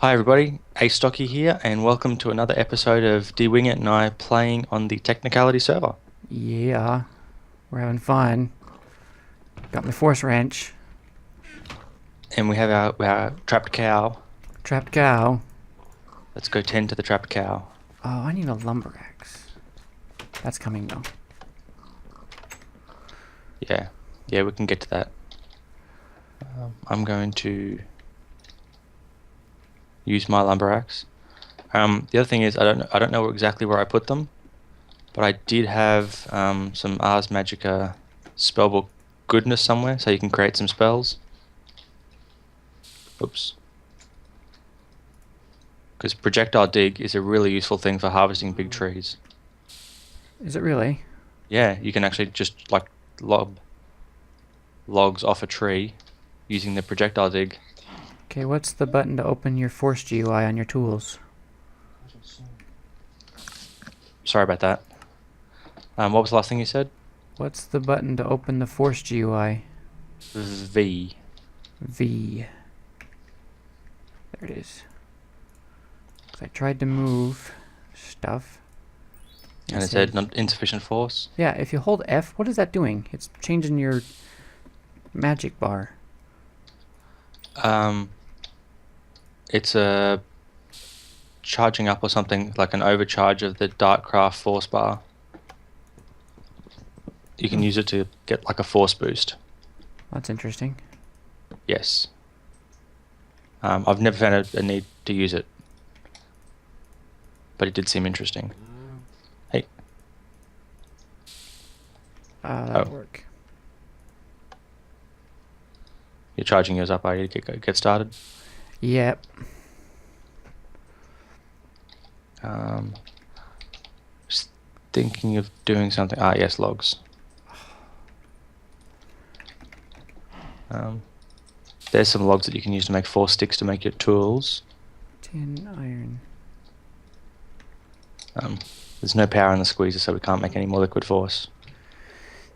Hi everybody, Astocky here, and welcome to another episode of D-Wing It and I playing on the Technicality Server. Yeah, we're having fun. Got my force wrench. And we have our trapped cow. Trapped cow. Let's go tend to the trapped cow. Oh, I need a lumber axe. That's coming though. Yeah, we can get to that. I'm going to use my lumber axe. The other thing is I don't know exactly where I put them, but I did have some Ars Magica spellbook goodness somewhere, so you can create some spells. Oops. Because projectile dig is a really useful thing for harvesting big trees. Is it really? Yeah, you can actually just like lob logs off a tree using the projectile dig. Okay, what's the button to open your force GUI on your tools? Sorry about that. What was the last thing you said? What's the button to open the force GUI? V. V. There it is. 'Cause I tried to move stuff. And it said not insufficient force. Yeah, if you hold F, what is that doing? It's changing your magic bar. It's a charging up or something, like an overcharge of the Darkcraft force bar. You can use it to get like a force boost. That's interesting. Yes. I've never found a need to use it, but it did seem interesting. Hey. That'll work. You're charging yours up, are you, to get started? Yep. Just thinking of doing something. Ah, yes, logs. There's some logs that you can use to make 4 sticks to make your tools. Tin, iron. There's no power in the squeezer, so we can't make any more liquid force.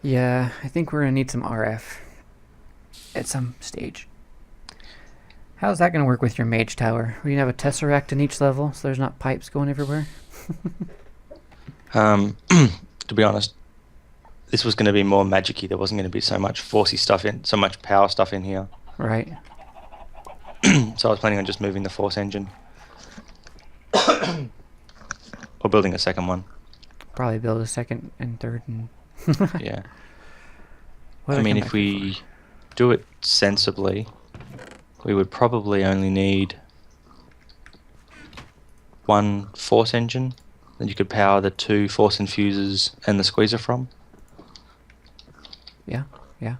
Yeah, I think we're gonna need some RF at some stage. How's that gonna work with your mage tower? Are you gonna have a tesseract in each level, so there's not pipes going everywhere? To be honest, this was going to be more magic-y. There wasn't going to be so much forcey stuff so much power stuff in here. Right. So I was planning on just moving the force engine. Or building a second one. Probably build a second and third and... Yeah. What I mean, if we do it sensibly, we would probably only need 1 force engine that you could power the 2 force infusers and the squeezer from. Yeah. And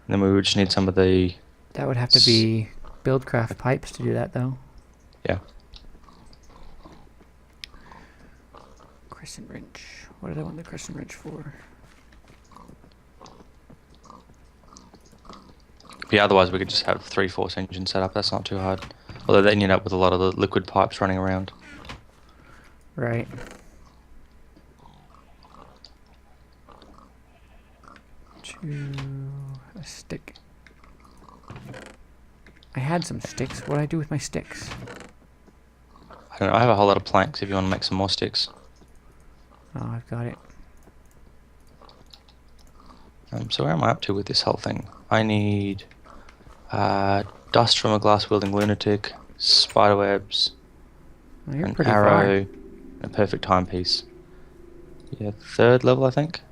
then we would just need some of the... That would have to be buildcraft pipes to do that, though. Yeah. Crescent wrench. What did I want the crescent wrench for? Yeah, otherwise we could just have 3 force engines set up. That's not too hard. Although then you end up with a lot of the liquid pipes running around. Right. A stick. I had some sticks. What do I do with my sticks? I don't know, I have a whole lot of planks if you want to make some more sticks. Oh, I've got it. So where am I up to with this whole thing? I need dust from a glass-wielding lunatic, spiderwebs, Well, you're an pretty arrow, far. a perfect timepiece. Yeah, 3rd level, I think.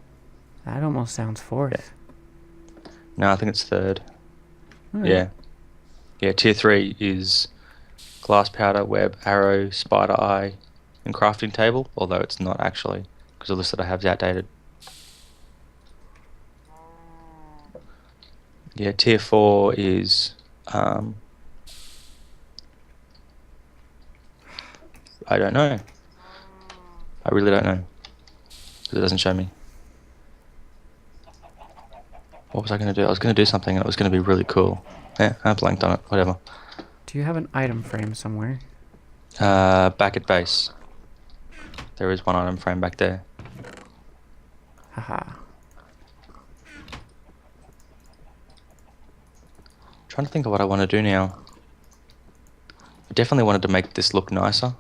That almost sounds fourth. No, I think it's 3rd. Alright. Yeah, tier 3 is glass powder, web, arrow, spider eye, and crafting table, although it's not actually, because the list that I have is outdated. Yeah, tier 4 is... I don't know. I really don't know. Because it doesn't show me. What was I going to do? I was going to do something and it was going to be really cool. Yeah, I blanked on it. Whatever. Do you have an item frame somewhere? Back at base. There is one item frame back there. Haha. Trying to think of what I want to do now. I definitely wanted to make this look nicer,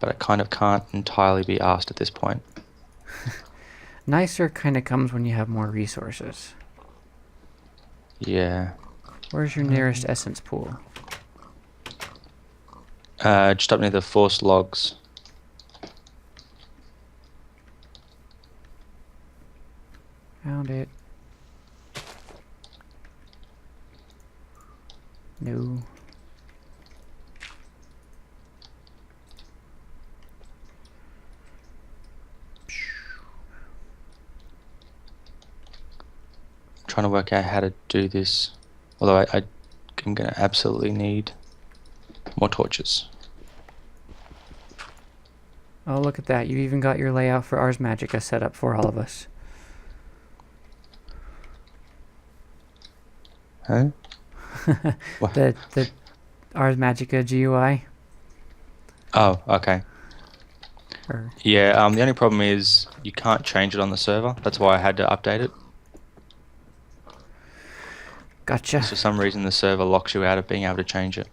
but I kind of can't entirely be asked at this point. Nicer kind of comes when you have more resources. Yeah. Where's your nearest essence pool? Just up near the forced logs. Found it. No. Trying to work out how to do this. Although I'm going to absolutely need more torches. Oh, look at that. You even got your layout for Ars Magica set up for all of us. Huh? What? The Ars Magica GUI. Oh, okay. Or Yeah, the only problem is you can't change it on the server. That's why I had to update it. gotcha. For some reason the server locks you out of being able to change it.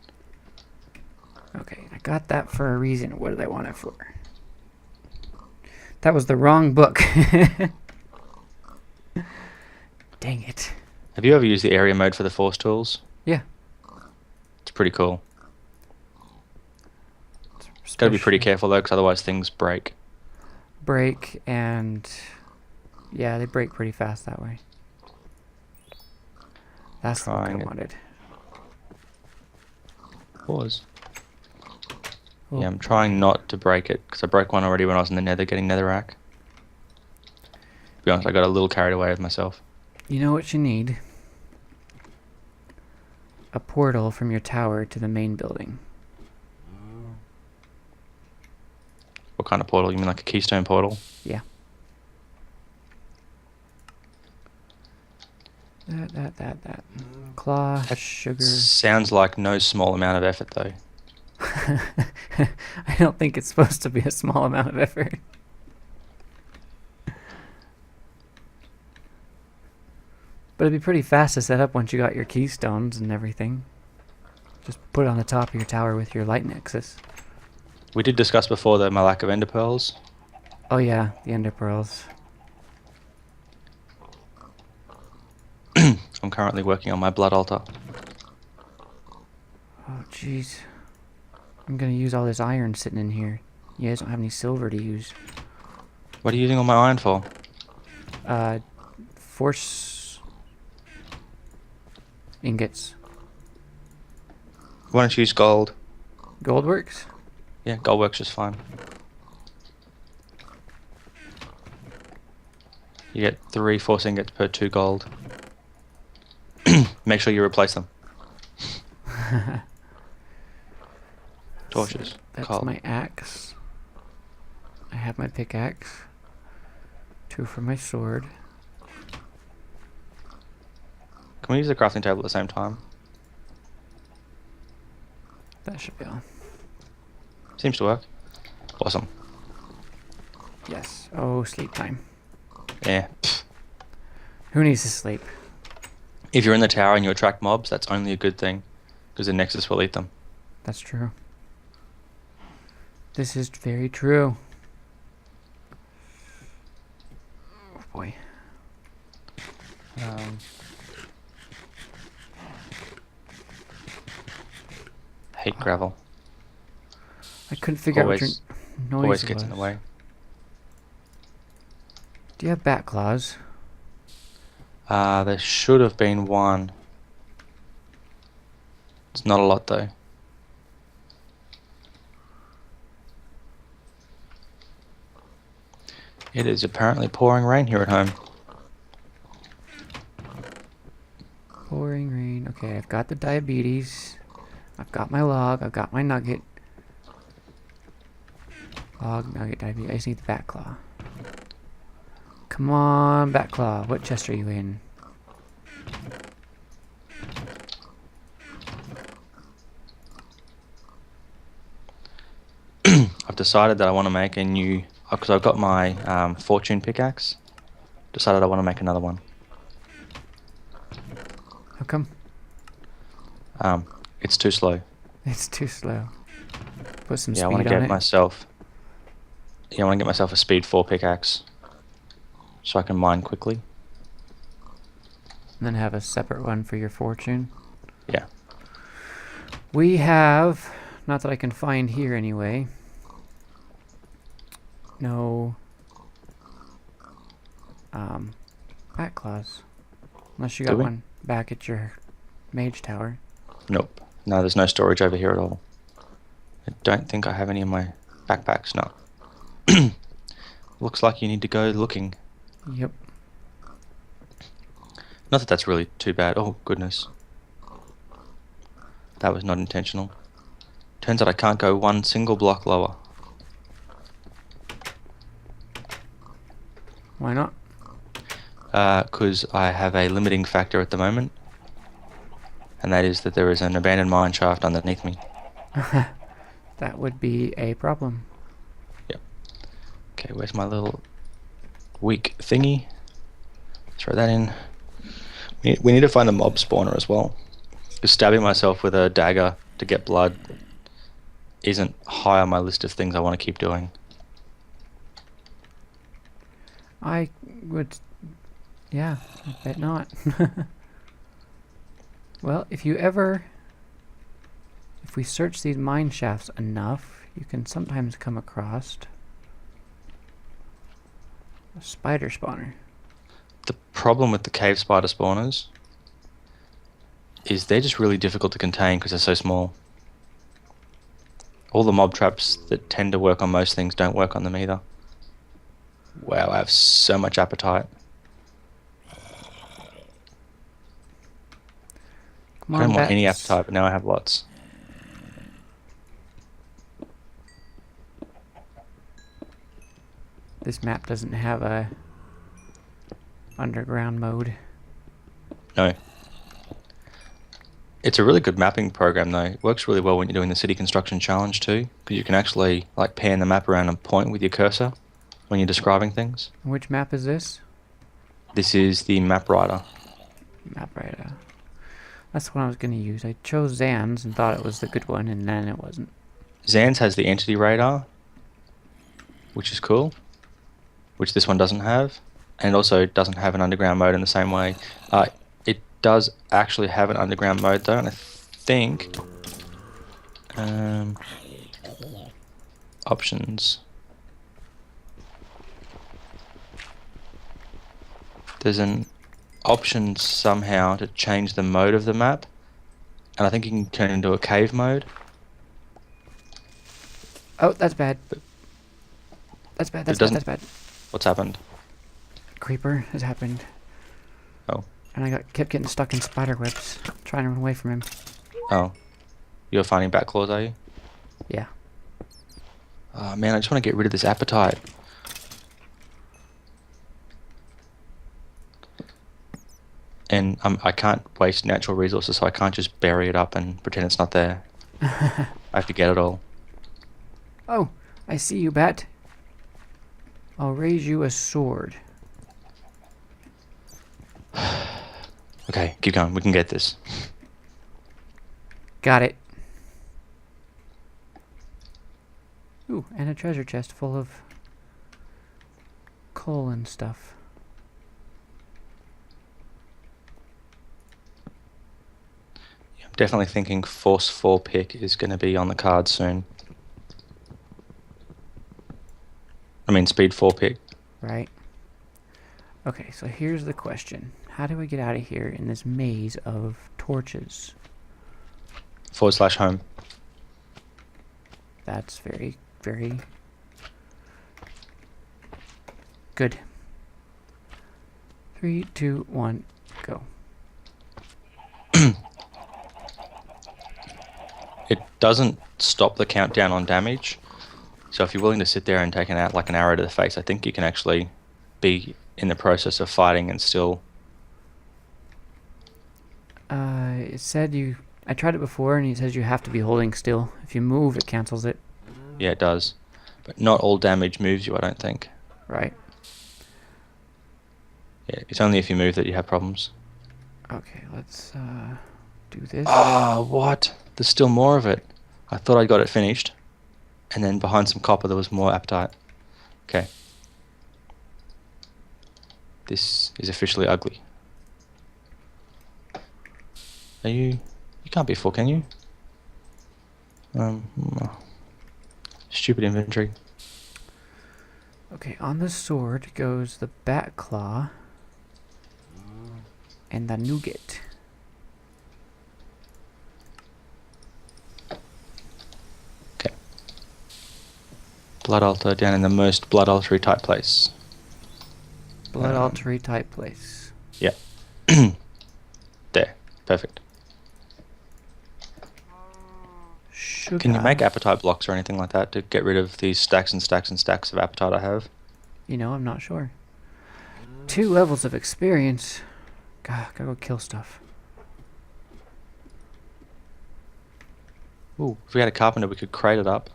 Okay, I got that for a reason. What did I want it for? That was the wrong book. Dang it. Have you ever used the area mode for the force tools? Yeah. It's pretty cool. Gotta be pretty careful though, because otherwise things break. Break and... yeah, they break pretty fast that way. That's what I wanted. Pause. Oh. Yeah, I'm trying not to break it, because I broke one already when I was in the nether getting netherrack. To be honest, I got a little carried away with myself. You know what you need? A portal from your tower to the main building. What kind of portal? You mean like a keystone portal? Yeah. That. Claw, That sugar. Sounds like no small amount of effort though. I don't think it's supposed to be a small amount of effort. But it'd be pretty fast to set up once you got your keystones and everything. Just put it on the top of your tower with your light nexus. We did discuss before though my lack of ender pearls. Oh yeah, the ender pearls. I'm currently working on my blood altar. Oh jeez. I'm gonna use all this iron sitting in here. You guys don't have any silver to use. What are you using all my iron for? Force ingots. Why don't you use gold? Gold works? Yeah, gold works just fine. You get 3 force ingots per 2 gold. Make sure you replace them. Torches. That's Coal. my axe. I have my pickaxe. 2 for my sword. Can we use the crafting table at the same time? That should be on. Seems to work. Awesome. Yes. Oh, sleep time. Yeah. Who needs to sleep? If you're in the tower and you attract mobs, that's only a good thing, because the Nexus will eat them. That's true. This is very true. Oh boy. Hate gravel. I couldn't figure out what your noise Always was. gets in the way. Do you have bat claws? There should have been one. It's not a lot though. It is apparently pouring rain here at home. Pouring rain. Okay, I've got the diabetes. I've got my log. I've got my nugget. Log, nugget, diabetes. I just need the bat claw. Come on, bat claw. What chest are you in? I've decided that I want to make a new, because I've got my fortune pickaxe. Decided I want to make another one. How come? It's too slow. It's too slow. Put some Yeah, I want speed to on get it. myself. Yeah, I want to get myself a speed 4 pickaxe, so I can mine quickly. And then have a separate one for your fortune. Yeah. We have, not that I can find here anyway, no back claws. Unless you Do got we? one back at your mage tower. Nope. No, there's no storage over here at all. I don't think I have any in my backpacks. No. Looks like you need to go looking. Yep. Not that that's really too bad. Oh, goodness. That was not intentional. Turns out I can't go one single block lower. Why not? Because I have a limiting factor at the moment. And that is that there is an abandoned mine shaft underneath me. That would be a problem. Yep. Okay, where's my little weak thingy? Throw that in. We need to find a mob spawner as well. Because stabbing myself with a dagger to get blood isn't high on my list of things I want to keep doing. I would... Yeah, I bet not. Well, if we search these mine shafts enough, you can sometimes come across a spider spawner. The problem with the cave spider spawners is they're just really difficult to contain because they're so small. All the mob traps that tend to work on most things don't work on them either. Wow, I have so much appetite. Come I on, don't want any bats. appetite, but now I have lots. This map doesn't have a underground mode. No. It's a really good mapping program though. It works really well when you're doing the city construction challenge too, because you can actually like pan the map around and point with your cursor when you're describing things. Which map is this? This is the map writer. Map right. That's what I was going to use. I chose Zan's and thought it was the good one, and then it wasn't. Zan's has the entity radar, which is cool, which this one doesn't have, and it also doesn't have an underground mode in the same way. It does actually have an underground mode though, and I think options. There's an option somehow to change the mode of the map, and I think you can turn it into a cave mode. Oh, that's bad. That's bad, that's bad, that's bad. What's happened? Creeper has happened. Oh. And I kept getting stuck in spider webs, trying to run away from him. Oh. You're finding back claws, are you? Yeah. Oh man, I just want to get rid of this appetite. And I can't waste natural resources, so I can't just bury it up and pretend it's not there. I have to get it all. Oh, I see you, bat. I'll raise you a sword. Okay, keep going. We can get this. Got it. Ooh, and a treasure chest full of coal and stuff. I'm definitely thinking Force 4 pick is going to be on the card soon. I mean, Speed 4 pick. Right. Okay, so here's the question. How do we get out of here in this maze of torches? /home. That's very, very good. 3, 2, 1, go. It doesn't stop the countdown on damage. So if you're willing to sit there and take an arrow to the face, I think you can actually be in the process of fighting and still... It said you... I tried it before and it says you have to be holding still. If you move, it cancels it. Yeah, it does. But not all damage moves you, I don't think. Right. Yeah, it's only if you move that you have problems. Okay, let's do this. Ah, what? There's still more of it. I thought I got it finished. And then behind some copper there was more apatite. Okay. This is officially ugly. Are you... You can't be full, can you? Stupid inventory. Okay, on the sword goes the bat claw and the nougat. Okay. Blood altar down in the most blood altery type place. Blood altery type place. Yeah. There. Perfect. Sugar. Can you make apatite blocks or anything like that to get rid of these stacks and stacks and stacks of apatite I have? You know, I'm not sure. 2 levels of experience. God, gotta go kill stuff. Ooh, if we had a carpenter we could crate it up.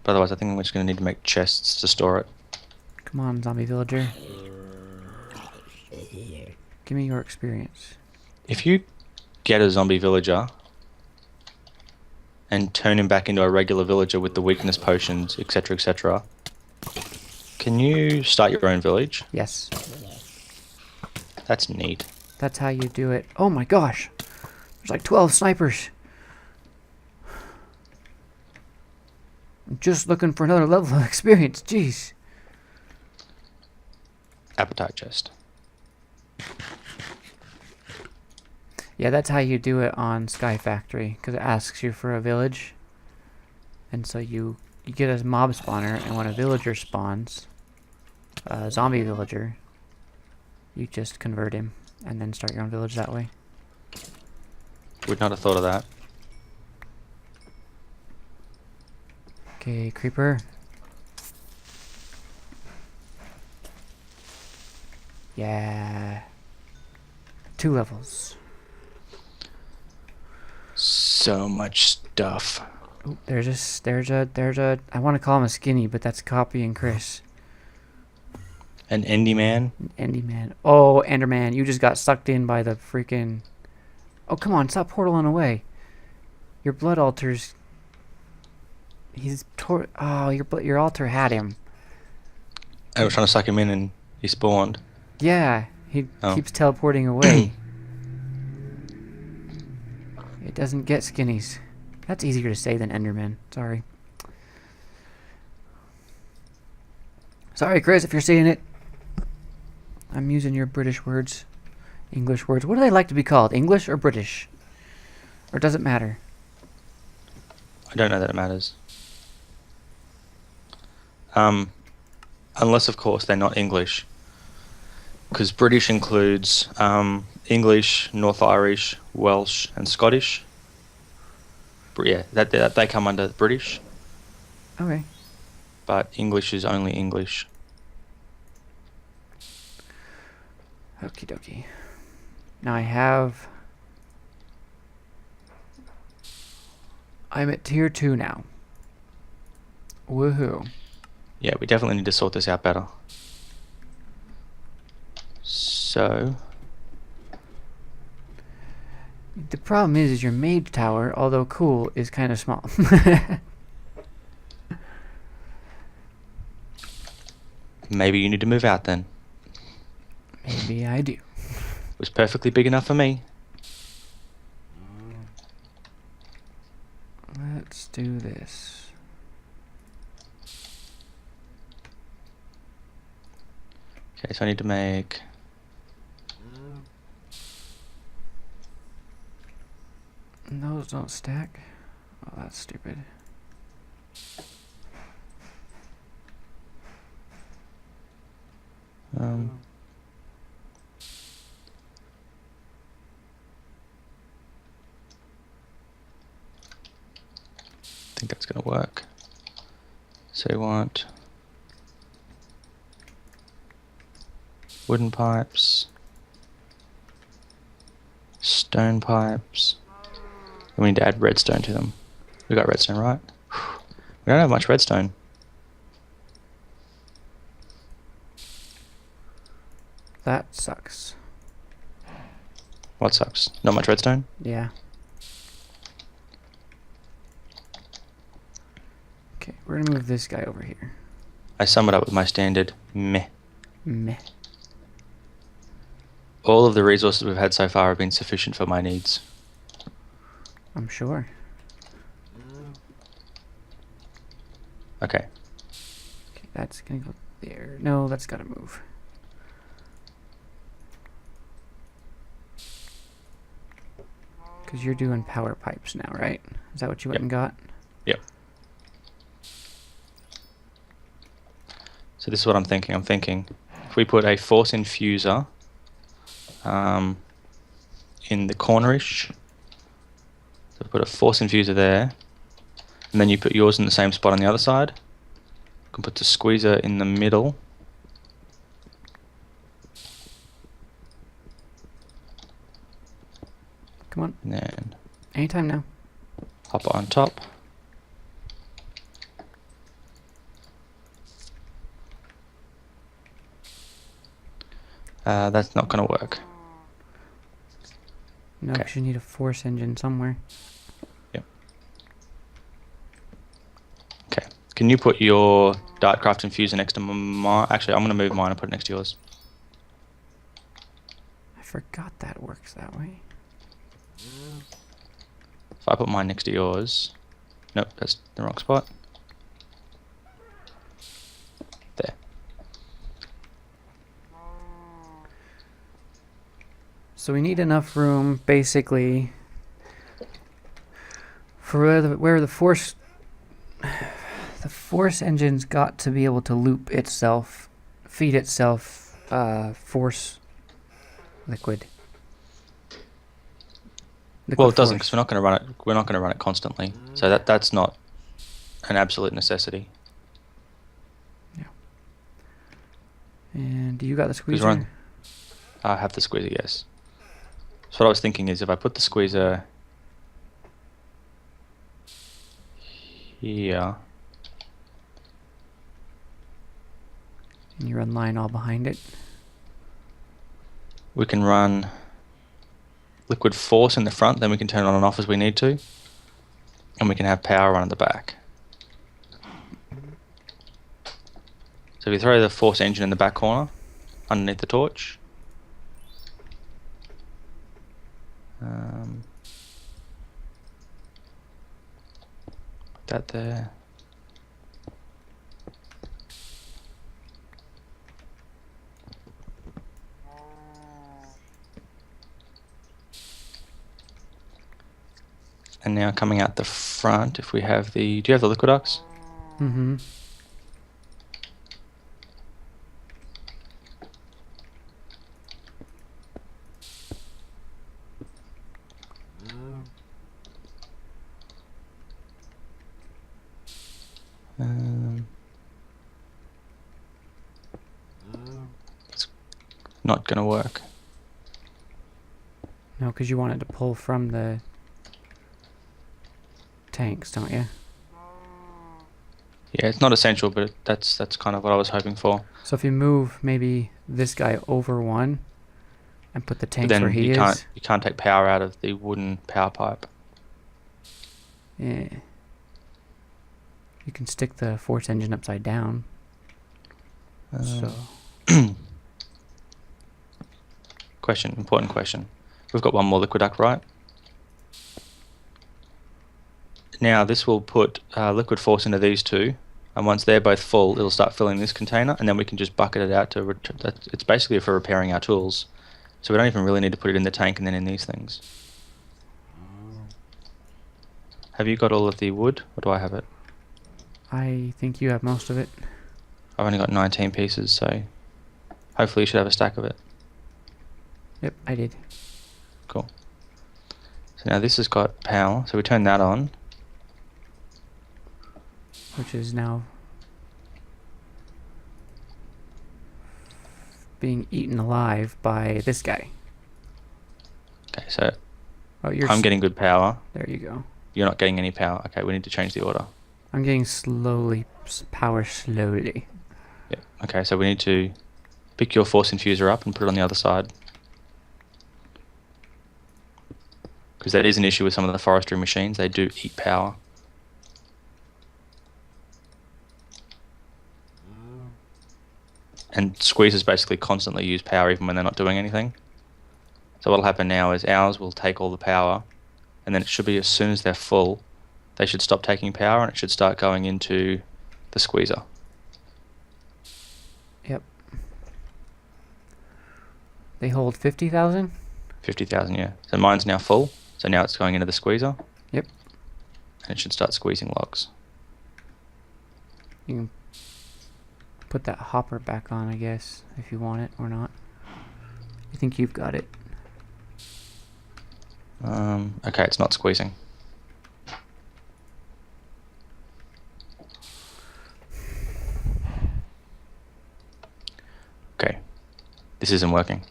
But otherwise I think we're just going to need to make chests to store it. Come on, zombie villager. Give me your experience. If you get a zombie villager and turn him back into a regular villager with the weakness potions, etc., etc., can you start your own village? Yes. That's neat. That's how you do it. Oh my gosh! There's like 12 snipers. I'm just looking for another level of experience. Jeez. Apatite chest. Yeah, that's how you do it on Sky Factory, because it asks you for a village. And so you get a mob spawner, and when a villager spawns, a zombie villager, you just convert him, and then start your own village that way. Would not have thought of that. Okay, creeper. Yeah. 2 levels. So much stuff. Ooh, there's a, I want to call him a skinny, but that's Copy and Chris. An indie man. Endy man. Oh, Enderman, you just got sucked in by the freaking... Oh, come on, stop portaling away. Your blood altars... Oh, your altar had him. I was trying to suck him in and he spawned. Yeah, he keeps teleporting away. It doesn't get skinnies. That's easier to say than Enderman. Sorry. Sorry, Chris, if you're seeing it. I'm using your British words. English words. What do they like to be called? English or British? Or does it matter? I don't know that it matters. Unless, of course, they're not English. Because British includes English, North Irish, Welsh, and Scottish. Yeah, that they come under British. Okay. But English is only English. Okie dokie. Now I'm at tier 2 now. Woohoo. Yeah, we definitely need to sort this out better. So... The problem is your mage tower, although cool, is kind of small. Maybe you need to move out then. Maybe I do. It was perfectly big enough for me. Let's do this. Okay, so I need to make... Those don't stack. Oh, that's stupid. I think that's going to work. So you want wooden pipes, stone pipes, and we need to add redstone to them. We got redstone, right? We don't have much redstone. That sucks. What sucks? Not much redstone? Yeah. Okay, we're gonna move this guy over here. I sum it up with my standard meh. Meh. All of the resources we've had so far have been sufficient for my needs. I'm sure. Okay. Okay, that's gonna go there. No, that's gotta move. Because you're doing power pipes now, right? Is that what you went and got? Yep. So this is what I'm thinking. I'm thinking if we put a force infuser in the cornerish, so put a force infuser there, and then you put yours in the same spot on the other side. You can put the squeezer in the middle. Come on. And then Anytime now. hop it on top. That's not going to work. No, Okay. because you need a force engine somewhere. Yep. Okay. Can you put your Dartcraft infuser next to mine? Actually, I'm going to move mine and put it next to yours. I forgot that works that way. If I put mine next to yours... Nope, that's the wrong spot. There. So we need enough room, basically, for where the force engine's got to be able to loop itself, feed itself force liquid. Well, it doesn't, force. because we're not going to run it. We're not going to run it constantly. So that's not an absolute necessity. Yeah. And you got the 'Cause squeezer? I have the squeezer, yes. So what I was thinking is if I put the squeezer here, And you run line all behind it. we can run liquid force in the front, then we can turn it on and off as we need to. And we can have power on at the back. So if you throw the force engine in the back corner, underneath the torch. Put that there. And now coming out the front, if we have the... Do you have the liquidox? Mm-hmm. It's not going to work. No, because you wanted to pull from the tanks, don't you? Yeah, it's not essential, but that's kind of what I was hoping for. So if you move maybe this guy over one and put the But tanks then where he you is. can't take power out of the wooden power pipe. Yeah. You can stick the force engine upside down. So Important question. We've got one more liquid duct, right? Now this will put liquid force into these two, and once they're both full, it'll start filling this container, and then we can just bucket it out to... It's basically for repairing our tools. So we don't even really need to put it in the tank and then in these things. Have you got all of the wood, or do I have it? I think you have most of it. I've only got 19 pieces, so hopefully you should have a stack of it. Yep, I did. Cool. So now this has got power, so we turn that on. Which is now being eaten alive by this guy. Okay, so Oh, you're I'm getting good power. there you go. You're not getting any power. Okay, we need to change the order. I'm getting power slowly. Yep. Okay, so we need to pick your force infuser up and put it on the other side. Because that is an issue with some of the forestry machines. They do eat power. and squeezers basically constantly use power even when they're not doing anything. So what'll happen now is ours will take all the power, and then it should be as soon as they're full, they should stop taking power and it should start going into the squeezer. Yep. They hold 50,000? 50,000, yeah. So mine's now full, so now it's going into the squeezer. Yep. And it should start squeezing logs. You can put that hopper back on, I guess, if you want it or not. I think you've got it. Okay, it's not squeezing. Okay, this isn't working.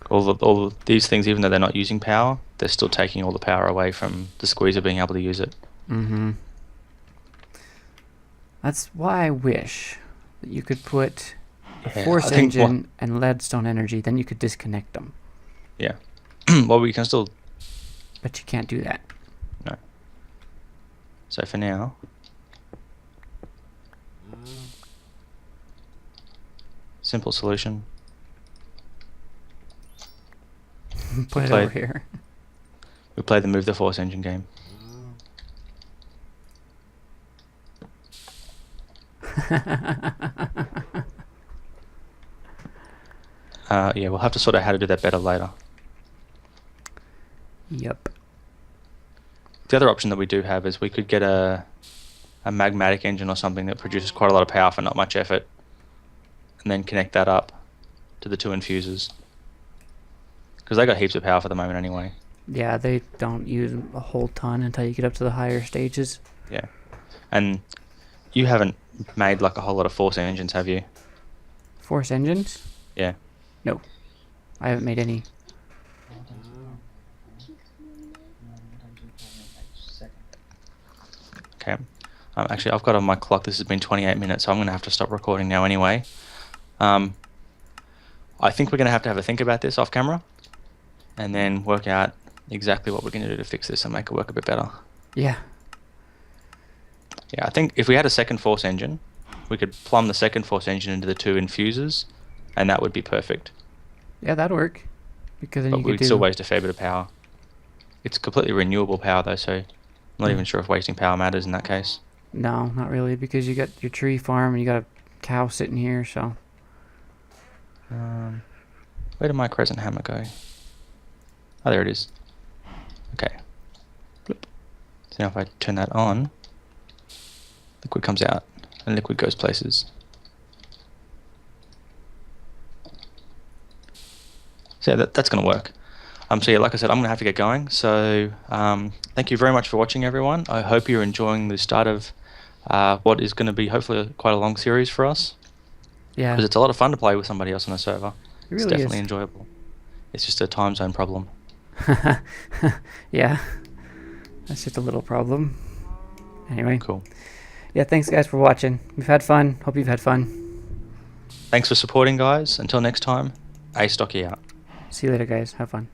All these things, even though they're not using power, they're still taking all the power away from the squeezer being able to use it. Mm-hmm. That's why I wish that you could put a force engine and leadstone energy, then you could disconnect them. Yeah. Well, we can still... But you can't do that. No. So for now... Simple solution. Put it over here. We play the move the force engine game. Yeah, we'll have to sort out how to do that better later. Yep. The other option that we do have is we could get a magmatic engine or something that produces quite a lot of power for not much effort, and then connect that up to the two infusers. Because they got heaps of power for the moment anyway. Yeah, they don't use a whole ton until you get up to the higher stages. Yeah. And you haven't made like a whole lot of force engines, have you? Force engines? Yeah. No. I haven't made any. Okay. Actually, I've got on my clock, this has been 28 minutes, so I'm going to have to stop recording now anyway. I think we're going to have a think about this off camera, and then work out exactly what we're going to do to fix this and make it work a bit better. Yeah. Yeah, I think if we had a second force engine, we could plumb the second force engine into the two infusers, and that would be perfect. Yeah, that'd work. Because then But you could we'd still waste a fair bit of power. It's completely renewable power though, so I'm not even sure if wasting power matters in that case. No, not really, because you got your tree farm and you got a cow sitting here, so... Where did my crescent hammer go? Oh, there it is. Okay. Bloop. So now if I turn that on, liquid comes out, and liquid goes places. So yeah, that's going to work. So yeah, like I said, I'm going to have to get going. So thank you very much for watching, everyone. I hope you're enjoying the start of what is going to be hopefully quite a long series for us. Yeah. Because it's a lot of fun to play with somebody else on a server. It really it's definitely is. enjoyable. It's just a time zone problem. Yeah. That's just a little problem. Anyway. Cool. Yeah, thanks guys for watching. We've had fun. Hope you've had fun. Thanks for supporting, guys. Until next time, Astocky out. See you later, guys. Have fun.